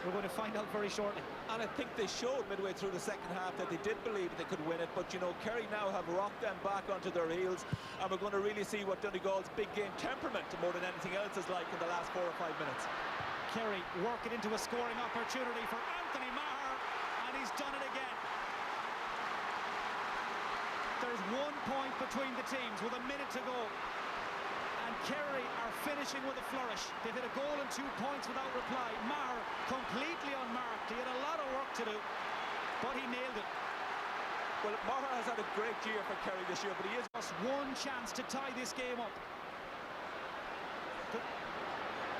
We're going to find out very shortly. And I think they showed midway through the second half that they did believe they could win it, but you know, Kerry now have rocked them back onto their heels, and we're going to really see what Donegal's big game temperament more than anything else is like in the last 4 or 5 minutes. Kerry work it into a scoring opportunity for Anthony Maher, and he's done it again. There's 1 point between the teams with a minute to go, and Kerry are finishing with a flourish. They've hit a goal and 2 points without reply. Maher completely unmarked. He had a lot of work to do, but he nailed it. Well, Maher has had a great year for Kerry this year, but he is just one chance to tie this game up.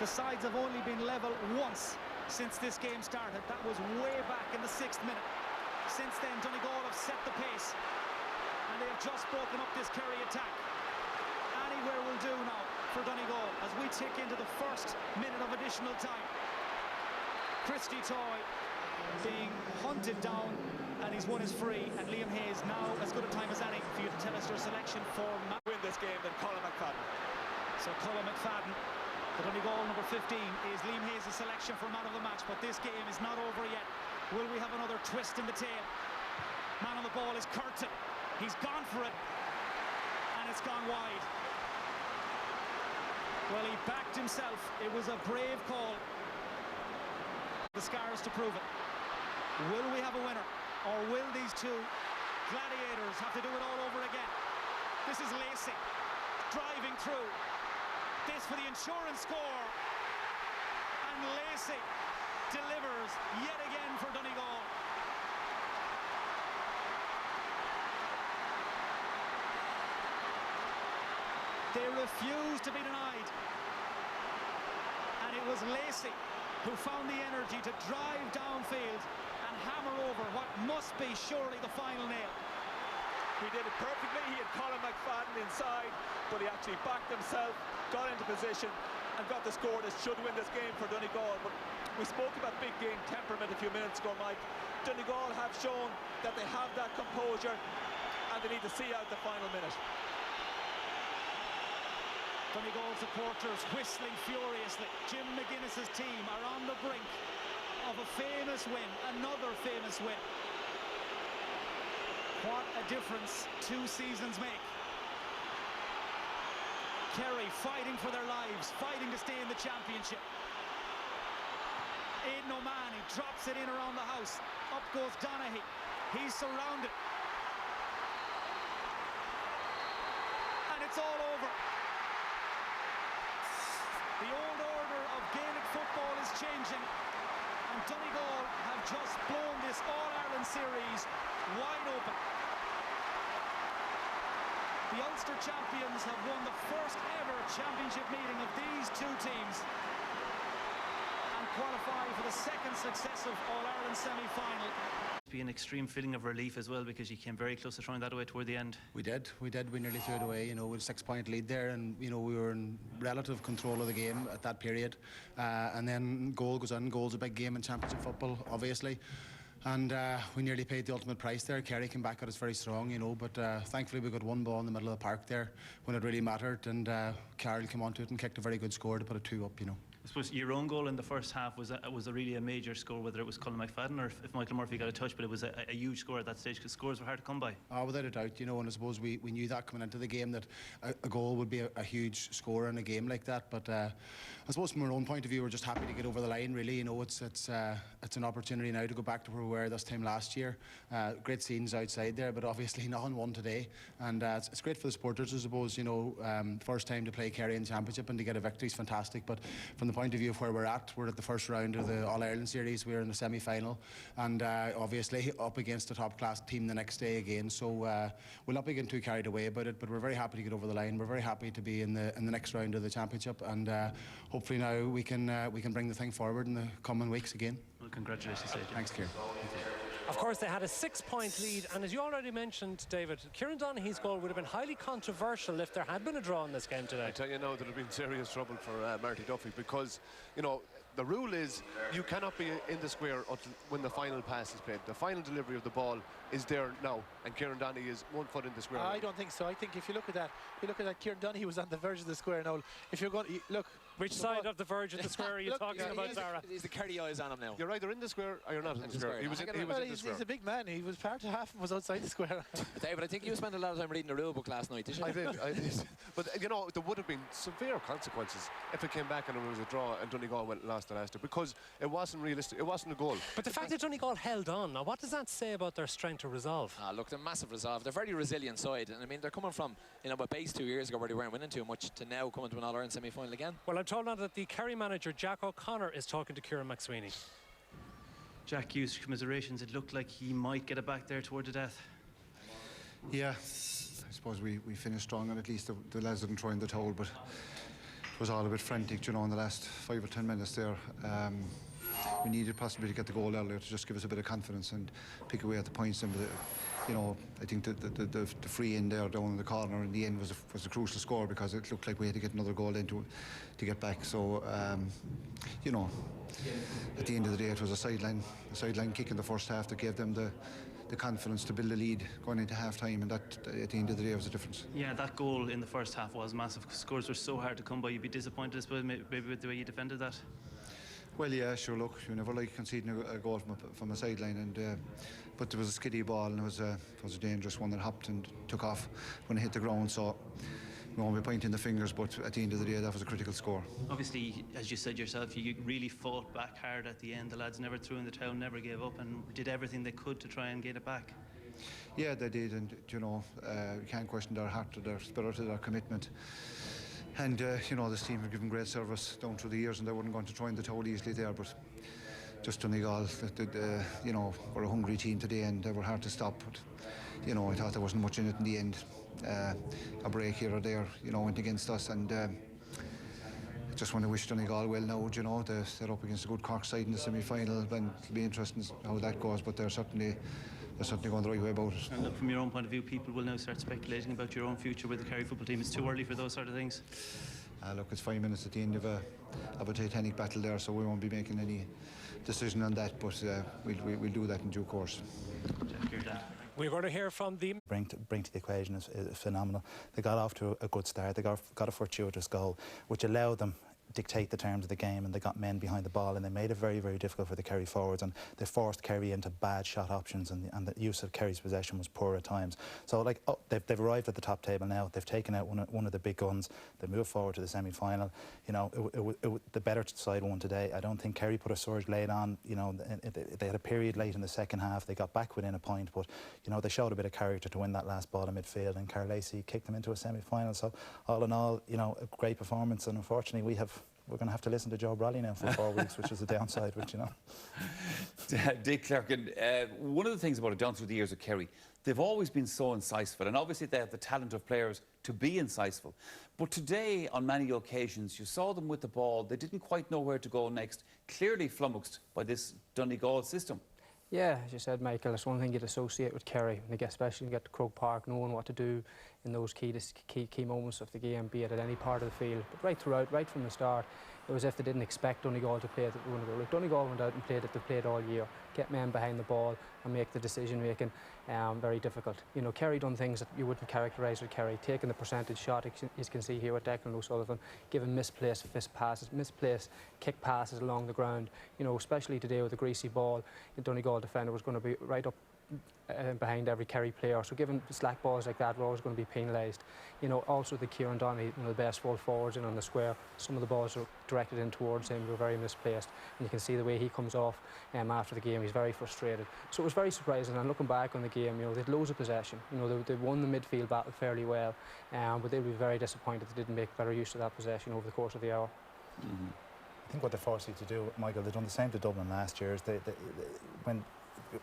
The sides have only been level once since this game started. That was way back in the 6th minute. Since then, Donegal have set the pace, and they have just broken up this Kerry attack. Anywhere will do now for Donegal as we tick into the first minute of additional time. Christy Toy being hunted down, and he's won his free, and Liam Hayes now as good a time as any for you to tell us your selection for win this game than Colin McFadden. So Colin McFadden, the Donegal number 15, is Liam Hayes' selection for man of the match, but this game is not over yet. Will we have another twist in the tail? Man on the ball is Curtin. He's gone for it, and it's gone wide. Well, he backed himself. It was a brave call. The scars to prove it. Will we have a winner, or will these two gladiators have to do it all over again? This is Lacey driving through. This for the insurance score, and Lacey delivers yet again for Donegal. They refused to be denied, and it was Lacey who found the energy to drive downfield and hammer over what must be surely the final nail. He did it perfectly. He had Colin McFadden inside, but he actually backed himself, got into position, and got the score that should win this game for Donegal. But we spoke about big game temperament a few minutes ago, Mike. Donegal have shown that they have that composure, and they need to see out the final minute. Donegal supporters whistling furiously. Jim McGuinness's team are on the brink of a famous win, another famous win. What a difference 2 seasons make. Kerry fighting for their lives, fighting to stay in the championship. Aidan O'Mahony drops it in around the house. Up goes Donaghy. He's surrounded. And it's all over. The old order of Gaelic football is changing, and Donegal have just blown this All-Ireland series wide open. The Ulster champions have won the first ever championship meeting of these two teams and qualify for the second successive All-Ireland semi-final. Be an extreme feeling of relief as well, because you came very close to throwing that away toward the end. We did. We nearly threw it away, you know, with a 6-point lead there, and you know, we were in relative control of the game at that period, and then goal goes in. Goal's a big game in championship football, obviously, and we nearly paid the ultimate price there. Kerry came back at us very strong, you know, but thankfully we got one ball in the middle of the park there when it really mattered, and Carroll came onto it and kicked a very good score to put a 2 up, you know. I suppose your own goal in the first half was a really a major score, whether it was Colin McFadden or if Michael Murphy got a touch, but it was a huge score at that stage, because scores were hard to come by. Without a doubt, you know, and I suppose we knew that coming into the game, that a goal would be a huge score in a game like that, but I suppose from our own point of view, we're just happy to get over the line, really. You know, it's an opportunity now to go back to where we were this time last year. Great scenes outside there, but obviously nothing won today, and it's great for the supporters, I suppose. You know, first time to play Kerry in the championship and to get a victory is fantastic, but from the point of view of where we're at the first round of the All-Ireland series. We're in the semi-final, and obviously up against a top-class team the next day again, so we'll not be getting too carried away about it, but we're very happy to get over the line. We're very happy to be in the next round of the championship, and hopefully now we can bring the thing forward in the coming weeks again. Well, congratulations, AJ. Thanks, Kerry. Of course, they had a 6-point lead, and as you already mentioned, David, Kieran Donaghy's goal would have been highly controversial if there had been a draw in this game today. I tell you now, there would have been serious trouble for Marty Duffy, because, you know, the rule is you cannot be in the square until when the final pass is played. The final delivery of the ball is there now, and Kieran Donaghy is 1 foot in the square. I don't think so. I think if you look at that, Kieran Donaghy was on the verge of the square now. If you're going, look, Which side of the verge of the square are you talking about, Zara? He's the Kerry eyes on him now. You're either in the square or you're not in the square. He was in the square. He's a big man. He was part of half and was outside the square. David, I think you spent a lot of time reading the rule book last night, did you? I did. But, you know, there would have been severe consequences if it came back and it was a draw and Donegal went and lost the last two, because it wasn't realistic. It wasn't a goal. But the fact that Donegal held on, now what does that say about their strength to resolve? Look, they're massive resolve. They're a very resilient side. And I mean, they're coming from, a base 2 years ago where they weren't winning too much to now coming to an All-Ireland semi-final again. Well, I'm told now that the Kerry manager, Jack O'Connor, is talking to Kieran McSweeney. Jack used commiserations. It looked like he might get it back there toward the death. Yeah, I suppose we finished strong, and at least the lads didn't throw in the towel, but it was all a bit frantic, you know, in the last 5 or 10 minutes there. We needed possibly to get the goal earlier to just give us a bit of confidence and pick away at the points. And you know, I think the free in there down in the corner in the end was a crucial score, because it looked like we had to get another goal in to get back. So you know, at the end of the day, it was a sideline kick in the first half that gave them the confidence to build a lead going into half-time, and that, at the end of the day, was the difference. Yeah, that goal in the first half was massive. Scores were so hard to come by. You'd be disappointed, I suppose, maybe with the way you defended that. Well, yeah, sure. Look, you never like conceding a goal from a sideline, and but there was a skiddy ball, and it was a dangerous one that hopped and took off when it hit the ground. So we won't be pointing the fingers, but at the end of the day, that was a critical score. Obviously, as you said yourself, you really fought back hard at the end. The lads never threw in the towel, never gave up, and did everything they could to try and get it back. Yeah, they did, and you know, you can't question their heart, or their spirit, or their commitment. And you know, this team have given great service down through the years, and they weren't going to throw in the towel easily there, but just Donegal, you know, were a hungry team today, and they were hard to stop. But you know, I thought there wasn't much in it in the end. A break here or there, you know, went against us, and I just want to wish Donegal well now. You know, they're up against a good Cork side in the semi-final, and it'll be interesting how that goes. But they're certainly going the right way about it. And look, from your own point of view, people will now start speculating about your own future with the Kerry football team. It's too early for those sort of things. Look, it's 5 minutes at the end of a titanic battle there, so we won't be making any decision on that, but we'll do that in due course. We're going to hear from the... Bring to the equation is phenomenal. They got off to a good start. They got a fortuitous goal, which allowed them dictate the terms of the game, and they got men behind the ball, and they made it very, very difficult for the Kerry forwards, and they forced Kerry into bad shot options, and the use of Kerry's possession was poor at times. So, like, they've arrived at the top table now. They've taken out one of the big guns. They moved forward to the semi-final. You know, the better side won today. I don't think Kerry put a surge late on. You know, they had a period late in the second half. They got back within a point, but you know, they showed a bit of character to win that last ball in midfield, and Carl Lacey kicked them into a semi-final. So, all in all, you know, a great performance, and unfortunately, we're going to have to listen to Joe Bradley now for 4 weeks, which is a downside, which, you know. Dick Clerkin, one of the things about it down through the years of Kerry, they've always been so incisiful, and obviously they have the talent of players to be incisiful. But today, on many occasions, you saw them with the ball. They didn't quite know where to go next, clearly flummoxed by this Donegal system. Yeah, as you said, Michael, it's one thing you'd associate with Kerry, especially when you get to Croke Park, knowing what to do in those key moments of the game, be it at any part of the field. But right throughout, right from the start, it was as if they didn't expect Donegal to play it. If Donegal went out and played it, they played all year, get men behind the ball and make the decision making very difficult. You know, Kerry done things that you wouldn't characterise with Kerry, taking the percentage shot, as you can see here with Declan O'Sullivan, giving misplaced passes, misplaced kick passes along the ground. You know, especially today with the greasy ball, the Donegal defender was going to be right up behind every Kerry player, so giving slack balls like that were always going to be penalised. You know, also the Kieran Donaghy, one of the best full forwards in on the square, some of the balls were directed in towards him, were very misplaced, and you can see the way he comes off after the game. He's very frustrated, so it was very surprising. And looking back on the game, you know, they had loads of possession. You know, they won the midfield battle fairly well, but they'll be very disappointed they didn't make better use of that possession over the course of the hour. I think what they forced you to do, Michael, they've done the same to Dublin last year, is when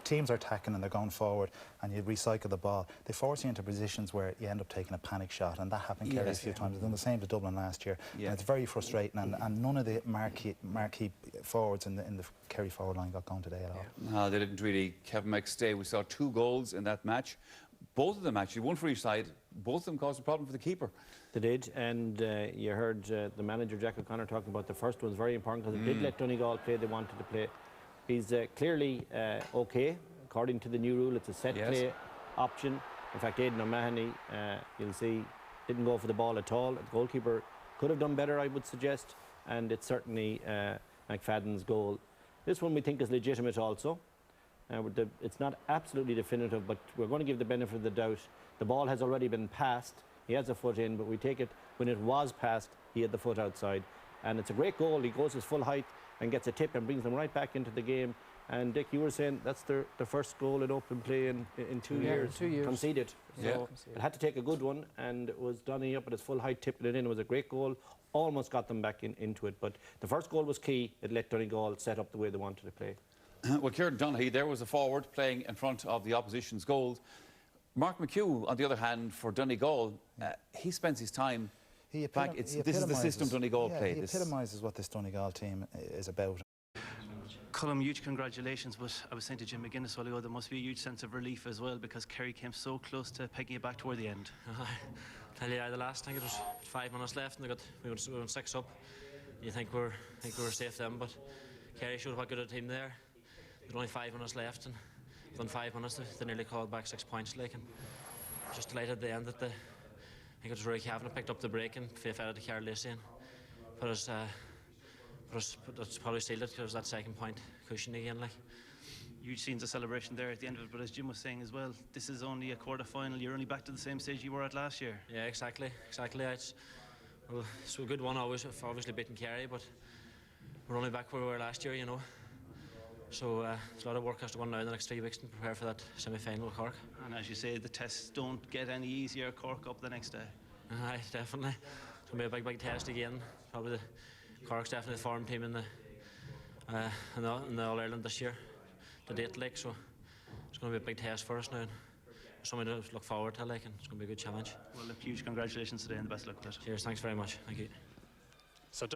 teams are attacking and they're going forward and you recycle the ball, they force you into positions where you end up taking a panic shot, and that happened Kerry a few times. They've done the same to Dublin last year, and it's very frustrating, and none of the marquee forwards in the Kerry forward line got going today at all. No, they didn't really. Kevin McStay, we saw 2 goals in that match, both of them actually, one for each side. Both of them caused a problem for the keeper. They did, and you heard the manager Jack O'Connor talking about the first one was very important because it did let Donegal play they wanted to play. He's clearly okay. According to the new rule, it's a set play option. In fact, Aidan O'Mahony, you'll see, didn't go for the ball at all. The goalkeeper could have done better, I would suggest. and it's certainly McFadden's goal. This one we think is legitimate also. It's not absolutely definitive, but we're going to give the benefit of the doubt. The ball has already been passed. He has a foot in, but we take it when it was passed, he had the foot outside. And it's a great goal. He goes his full height and gets a tip and brings them right back into the game. And Dick, you were saying that's their first goal in open play in 2 years. 2 years. Conceded. So it had to take a good one, and it was Donny up at his full height, tipping it in. It was a great goal. Almost got them back into it. But the first goal was key. It let Donegal set up the way they wanted to play. Well, Kieran Donaghy, there was a forward playing in front of the opposition's goals. Mark McHugh, on the other hand, for Donegal, he spends his time back. This is the system Donegal play. He epitomises what this Donegal team is about. Colm, huge congratulations, but I was saying to Jim McGuinness a while ago, there must be a huge sense of relief as well, because Kerry came so close to pegging it back toward the end. Tell you, the last, I think it was 5 minutes left, and we went 6 up. You think we were safe then, but Kerry showed what good a team there. There's only 5 minutes left, and within 5 minutes they nearly called back 6 points. Like, and just delighted at the end that I think it was Rory Kavanagh picked up the break and fed it to Carl Lacey and that's probably sealed it, because that second point cushion again. Like, Huge scenes of celebration there at the end of it, but as Jim was saying as well, this is only a quarter-final. You're only back to the same stage you were at last year. Yeah, exactly. It's a good one, obviously beating Kerry, but we're only back where we were last year, you know. So there's a lot of work has to go on now in the next 3 weeks to prepare for that semi-final with Cork. And as you say, the tests don't get any easier. Cork up the next day. Aye, definitely. It's going to be a big test again. Probably Cork's definitely the form team in the All-Ireland this year, the date, like, so it's going to be a big test for us now. Something to look forward to, like, and it's going to be a good challenge. Well, huge congratulations today and the best luck with it. Cheers, thanks very much. Thank you. So